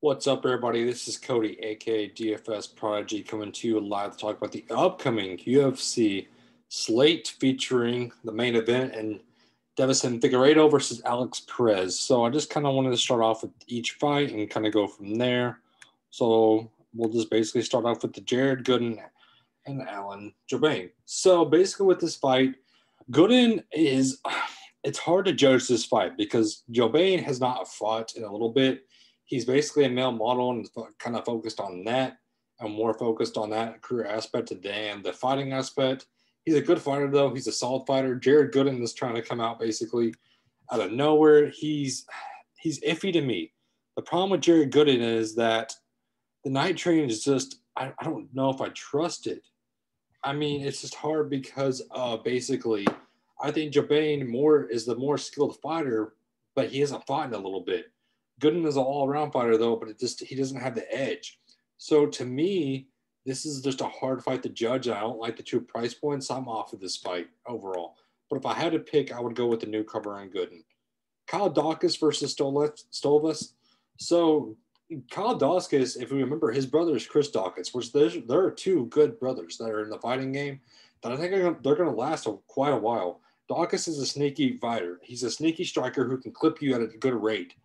What's up, everybody? This is Cody, aka DFS Prodigy, coming to you live to talk about the upcoming UFC slate featuring the main event and Davison Figueiredo versus Alex Perez. So I just kind of wanted to start off with each fight and kind of go from there. So we'll just basically start off with the Jared Gooden and Alan Gerbain. So basically with this fight, Gooden is it's hard to judge this fight because Gerbain has not fought in a little bit. He's basically a male model and kind of focused on that and more focused on that career aspect than the fighting aspect. He's a good fighter, though. He's a solid fighter. Jared Gooden is trying to come out basically out of nowhere. He's iffy to me. The problem with Jared Gooden is that the night train is just, I don't know if I trust it. I mean, it's just hard because basically I think Gerbain is the more skilled fighter, but he hasn't fought in a little bit. Gooden is an all-around fighter, though, but he doesn't have the edge. So to me, this is just a hard fight to judge. And I don't like the two price points. I'm off of this fight overall. But if I had to pick, I would go with the newcomer on Gooden. Kyle Dawkins versus Stolvas. So Kyle Dawkins, if we remember, his brother is Chris Dawkins, which there are two good brothers that are in the fighting game that I think they're going to last quite a while. Dawkins is a sneaky fighter. He's a sneaky striker who can clip you at a good rate.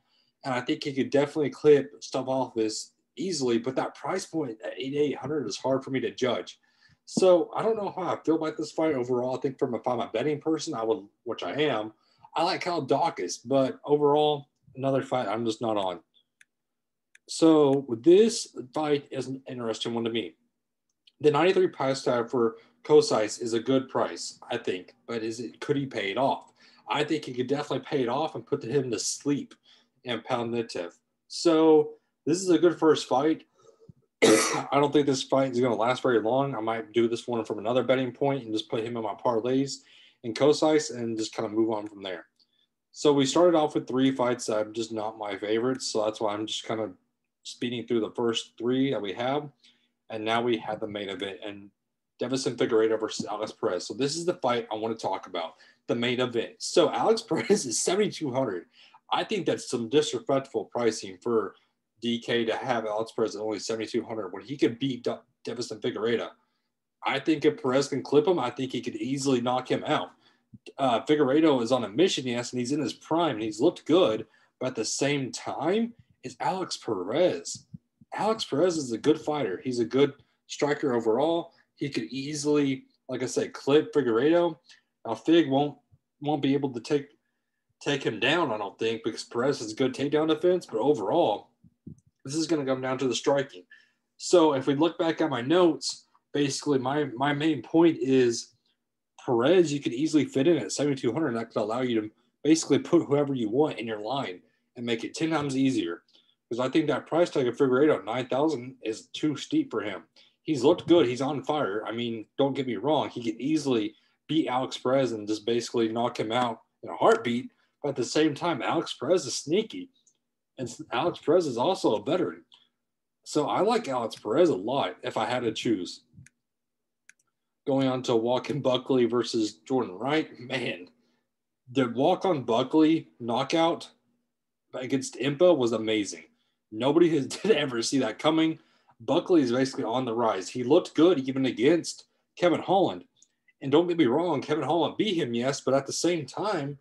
And I think he could definitely clip stuff off this easily, but that price point at 8,800 is hard for me to judge. So I don't know how I feel about this fight overall. I think if I'm a betting person, which I am, I like Kyle Dawkins, but overall, another fight I'm just not on. So this fight is an interesting one to me. The 93 price tag for Kosais is a good price, I think, but could he pay it off? I think he could definitely pay it off and put him to sleep and pound Nitev. So this is a good first fight. I don't think this fight is going to last very long. I might do this one from another betting point and just put him in my parlays and Kosais and just kind of move on from there. So we started off with three fights that are just not my favorites. So that's why I'm just kind of speeding through the first three that we have. And now we have the main event and Davison Figueiredo versus Alex Perez. So this is the fight I want to talk about, the main event. So Alex Perez is 7,200. I think that's some disrespectful pricing for DK to have Alex Perez at only 7,200 when he could beat Davison Figueiredo. I think if Perez can clip him, I think he could easily knock him out. Figueiredo is on a mission, yes, and he's in his prime, and he's looked good, but at the same time, it's Alex Perez. Alex Perez is a good fighter. He's a good striker overall. He could easily, like I said, clip Figueiredo. Now, Fig won't be able to take him down, I don't think, because Perez has good takedown defense, but overall, this is going to come down to the striking. So if we look back at my notes, basically my main point is Perez, you could easily fit in at 7,200, and that could allow you to basically put whoever you want in your line and make it 10 times easier. Because I think that price tag of Figueiredo at 9,000 is too steep for him. He's looked good. He's on fire. I mean, don't get me wrong. He could easily beat Alex Perez and just basically knock him out in a heartbeat. But at the same time, Alex Perez is sneaky. And Alex Perez is also a veteran. So I like Alex Perez a lot if I had to choose. Going on to Walk-in Buckley versus Jordan Wright. Man, the Walk-on Buckley knockout against Impa was amazing. Nobody did ever see that coming. Buckley is basically on the rise. He looked good even against Kevin Holland. And don't get me wrong, Kevin Holland beat him, yes, but at the same time,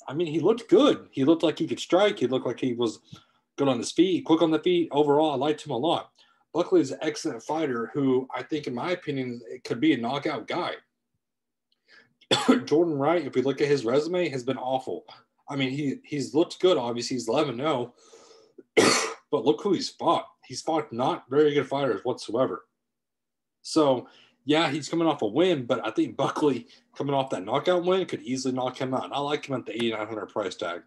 I mean, he looked good. He looked like he could strike. He looked like he was good on his feet, quick on the feet. Overall, I liked him a lot. Buckley is an excellent fighter who I think, in my opinion, it could be a knockout guy. Jordan Wright, if we look at his resume, has been awful. I mean, he's looked good. Obviously, he's 11-0. But look who he's fought. He's fought not very good fighters whatsoever. So, yeah, he's coming off a win, but I think Buckley coming off that knockout win could easily knock him out. And I like him at the 8,900 price tag.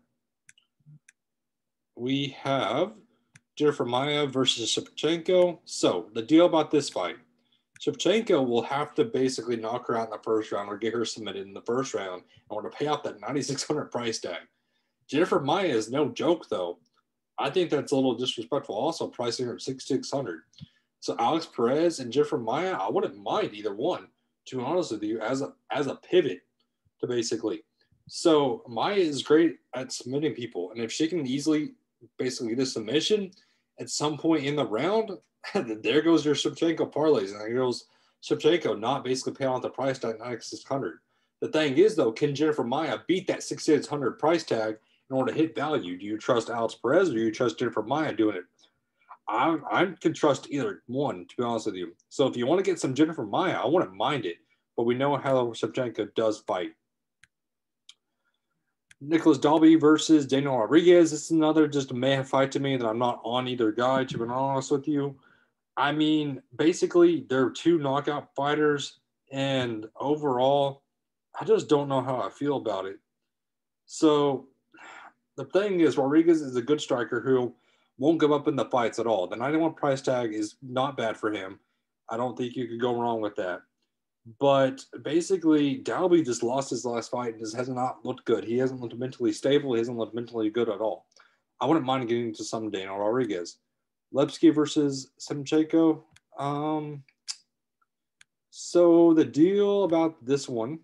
We have Jennifer Maia versus Simchako. So the deal about this fight, Simchako will have to basically knock her out in the first round or get her submitted in the first round in order to pay off that 9,600 price tag. Jennifer Maia is no joke, though. I think that's a little disrespectful also, pricing her at 6,600. So Alex Perez and Jennifer Maia, I wouldn't mind either one, to be honest with you, as a pivot to basically. So Maia is great at submitting people, and if she can easily basically get a submission at some point in the round, there goes your Simchako parlays. And there goes Simchako not basically paying off the price tag, 9,600. The thing is, though, can Jennifer Maia beat that 6,600 price tag in order to hit value? Do you trust Alex Perez or do you trust Jennifer Maia doing it? I can trust either one, to be honest with you. So if you want to get some Jennifer Maia, I wouldn't mind it. But we know how Simchako does fight. Nicholas Dolby versus Daniel Rodriguez. This is another just a mayhem fight to me that I'm not on either guy, to be honest with you. I mean, basically, they're two knockout fighters, and overall, I just don't know how I feel about it. So the thing is, Rodriguez is a good striker who won't give up in the fights at all. The 91 price tag is not bad for him. I don't think you could go wrong with that. But basically, Dalby just lost his last fight and just has not looked good. He hasn't looked mentally stable. He hasn't looked mentally good at all. I wouldn't mind getting into some Daniel Rodriguez. Lebski versus Simchako. So the deal about this one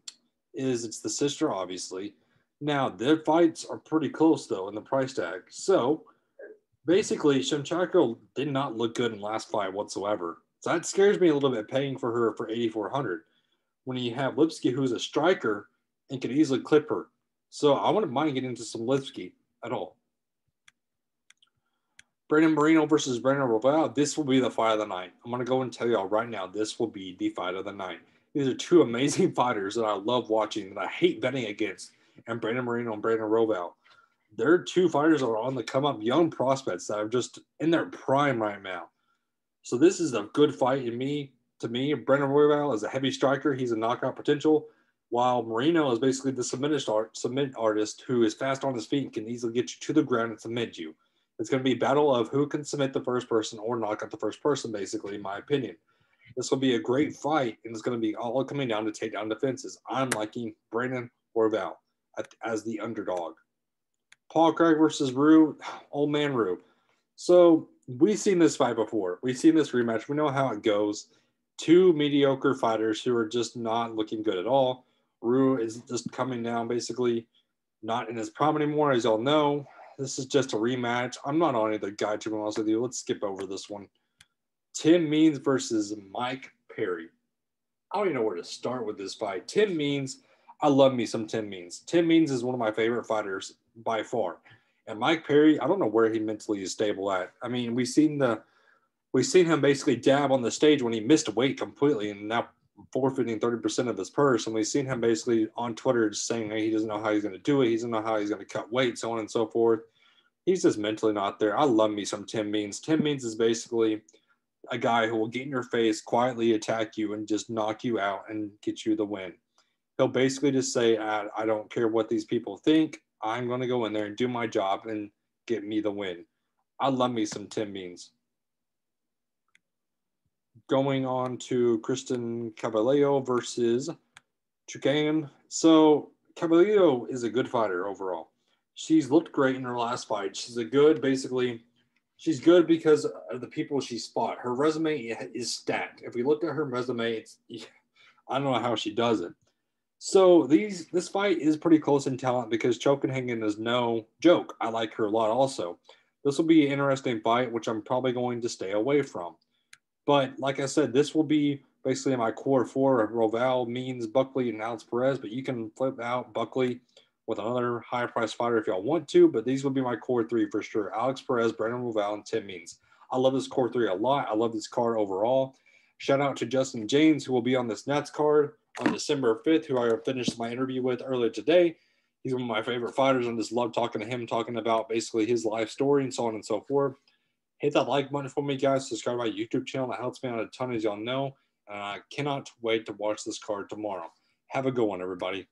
is it's the sister, obviously. Now, their fights are pretty close, though, in the price tag. So basically, Simchako did not look good in last fight whatsoever. So that scares me a little bit, paying for her for 8,400 when you have Lebski, who's a striker and can easily clip her. So I wouldn't mind getting into some Lebski at all. Brandon Mourinho versus Brainerd. This will be the fight of the night. I'm going to go and tell y'all right now, this will be the fight of the night. These are two amazing fighters that I love watching, that I hate betting against, and Brandon Mourinho and Brandon Roval. They're two fighters that are on the come-up, young prospects that are just in their prime right now. So this is a good fight to me. Brandon Royval is a heavy striker. He's a knockout potential, while Mourinho is basically the submit artist who is fast on his feet and can easily get you to the ground and submit you. It's going to be a battle of who can submit the first person or knock out the first person, basically, in my opinion. This will be a great fight, and it's going to be all coming down to takedown defenses. I'm liking Brandon Royval as the underdog. Paul Craig versus Rue, old man Rue. So we've seen this fight before. We've seen this rematch. We know how it goes. Two mediocre fighters who are just not looking good at all. Rue is just coming down, basically not in his prime anymore, as y'all know. This is just a rematch. I'm not on either guy, to be honest with you. Let's skip over this one. Tim Means versus Mike Perry. I don't even know where to start with this fight. Tim Means, I love me some Tim Means. Tim Means is one of my favorite fighters by far. And Mike Perry, I don't know where he mentally is stable at. I mean, we've seen him basically dab on the stage when he missed weight completely and now forfeiting 30% of his purse. And we've seen him basically on Twitter just saying hey, he doesn't know how he's going to do it. He doesn't know how he's going to cut weight, so on and so forth. He's just mentally not there. I love me some Tim Means. Tim Means is basically a guy who will get in your face, quietly attack you, and just knock you out and get you the win. He'll basically just say, I don't care what these people think. I'm going to go in there and do my job and get me the win. I love me some Tim Means. Going on to Kristen Cavallo versus Chicane. So Cavallo is a good fighter overall. She's looked great in her last fight. She's good because of the people she's fought. Her resume is stacked. If we look at her resume, I don't know how she does it. So this fight is pretty close in talent because Chopenhagen is no joke. I like her a lot also. This will be an interesting fight, which I'm probably going to stay away from. But like I said, this will be basically my core four of Roval, Means, Buckley, and Alex Perez. But you can flip out Buckley with another high-priced fighter if y'all want to. But these will be my core three for sure. Alex Perez, Brandon Roval, and Tim Means. I love this core three a lot. I love this card overall. Shout out to Justin James, who will be on this Nets card on December 5th, who I finished my interview with earlier today. He's one of my favorite fighters. I just love talking to him, talking about basically his life story and so on and so forth. Hit that like button for me, guys. Subscribe to my YouTube channel. That helps me out a ton, as y'all know. And I cannot wait to watch this card tomorrow. Have a good one, everybody.